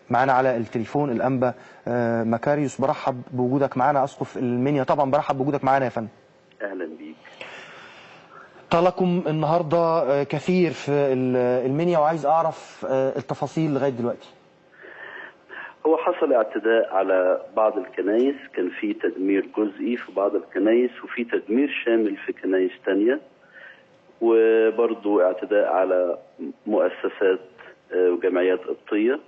معانا على التليفون الأنبا مكاريوس. برحب بوجودك معانا أسقف المنيا. طبعا برحب بوجودك معانا يا فندم. أهلا بيك. طالكم النهارده كثير في المنيا وعايز أعرف التفاصيل لغاية دلوقتي. هو حصل اعتداء على بعض الكنائس، كان في تدمير جزئي في بعض الكنائس وفي تدمير شامل في كنائس تانية، وبرضو اعتداء على مؤسسات وجمعيات قبطية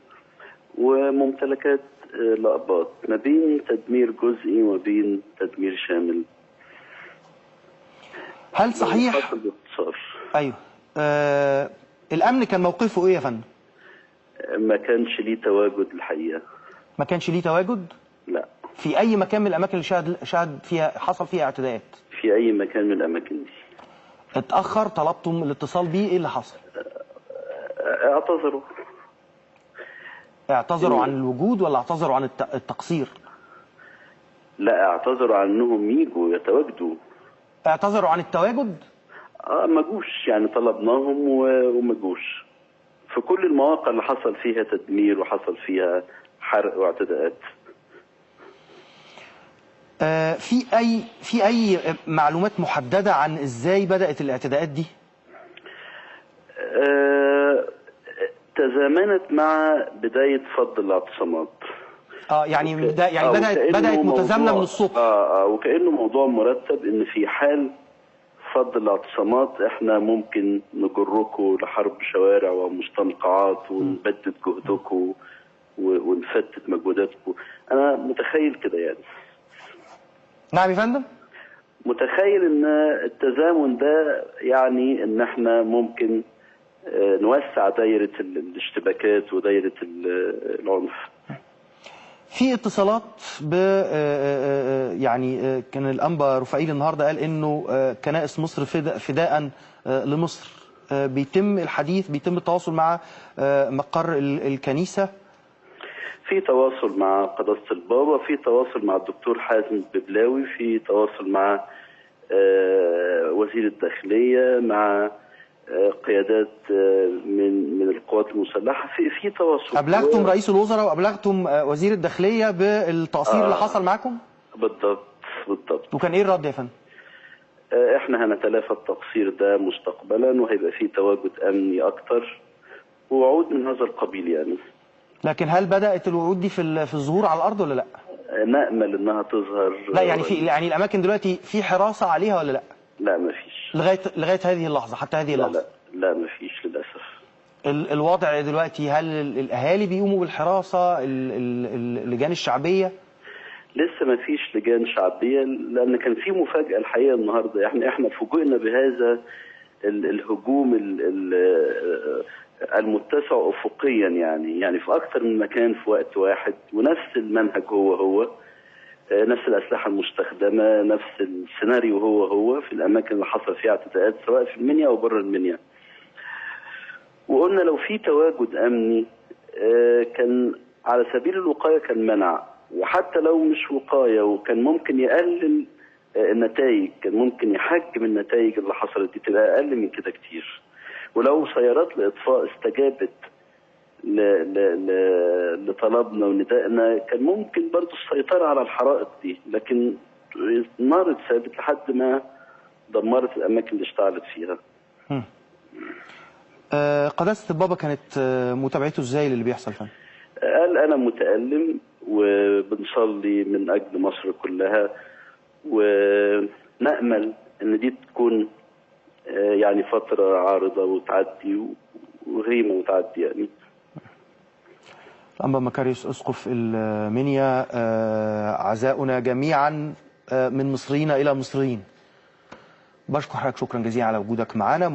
وممتلكات لأقباط، ما بين تدمير جزئي وما بين تدمير شامل. هل صحيح؟ حصل باختصار. أيوه. الأمن كان موقفه إيه يا فندم؟ ما كانش ليه تواجد الحقيقة. ما كانش ليه تواجد؟ لا. في أي مكان من الأماكن اللي شهد فيها حصل فيها اعتداءات؟ في أي مكان من الأماكن دي. اتأخر، طلبتم الاتصال بيه، إيه اللي حصل؟ اعتذروا. اعتذروا عن الوجود ولا اعتذروا عن التقصير؟ لا، اعتذروا عن انهم يجوا يتواجدوا. اعتذروا عن التواجد؟ ما جوش، يعني طلبناهم وما جوش في كل المواقع اللي حصل فيها تدمير وحصل فيها حرق واعتداءات. في اي معلومات محددة عن ازاي بدأت الاعتداءات دي؟ تزامنت مع بداية فض الاعتصامات. يعني بدأت متزامنة من الصبح. وكأنه موضوع مرتب، ان في حال فض الاعتصامات احنا ممكن نجركم لحرب شوارع ومستنقعات ونبدد جهدكم ونفتت مجهوداتكم. انا متخيل كده يعني. نعم يا فندم. متخيل ان التزامن ده يعني ان احنا ممكن نوسع دايرة الاشتباكات ودايرة العنف. في اتصالات يعني كان الأنبا رفائيل النهارده قال انه كنائس مصر فداء لمصر. بيتم الحديث، بيتم التواصل مع مقر الكنيسة. في تواصل مع قداسة البابا، في تواصل مع الدكتور حازم الببلاوي، في تواصل مع وزير الداخلية، مع قيادات من القوات المسلحة. في تواصل. أبلغتم رئيس الوزراء وأبلغتم وزير الداخلية بالتقصير اللي حصل معكم؟ بالضبط. وكان إيه الرد يا فندم؟ احنا هنتلافى التقصير ده مستقبلا، وهيبقى فيه تواجد أمني أكتر ووعود من هذا القبيل يعني. لكن هل بدأت الوعود دي في الظهور على الأرض ولا لا؟ نأمل إنها تظهر. لا يعني الأماكن دلوقتي في حراسة عليها ولا لا؟ لا مفيش. لغاية هذه اللحظة، حتى هذه اللحظة؟ لا مفيش للأسف. الوضع دلوقتي، هل الأهالي بيقوموا بالحراسة؟ اللجان الشعبية؟ لسه مفيش لجان شعبية، لأن كان في مفاجأة الحقيقة النهاردة. احنا فوجئنا بهذا الهجوم المتسع أفقيا، يعني في أكثر من مكان في وقت واحد، ونفس المنهج هو نفس الأسلحة المستخدمة، نفس السيناريو هو في الأماكن اللي حصل فيها اعتداءات، سواء في المنيا أو بره المنيا. وقلنا لو في تواجد أمني كان على سبيل الوقاية كان منع، وحتى لو مش وقاية وكان ممكن يقلل النتائج، كان ممكن يحجم النتائج اللي حصلت دي تبقى أقل من كده كتير. ولو سيارات الإطفاء استجابت لطلبنا وندائنا كان ممكن برضو السيطرة على الحرائق دي، لكن النار اتثابت لحد ما دمرت الأماكن اللي اشتعلت فيها. قداسة البابا كانت متابعته ازاي للي بيحصل فيه؟ قال أنا متألم وبنصلي من أجل مصر كلها، ونأمل إن دي تكون يعني فترة عارضة وتعدي وهيمة وتعدي يعني. الأنبا مكاريوس أسقف المنيا، عزاؤنا جميعا من مصريين إلى مصريين. بشكر حضرتك شكرا جزيلا على وجودك معنا.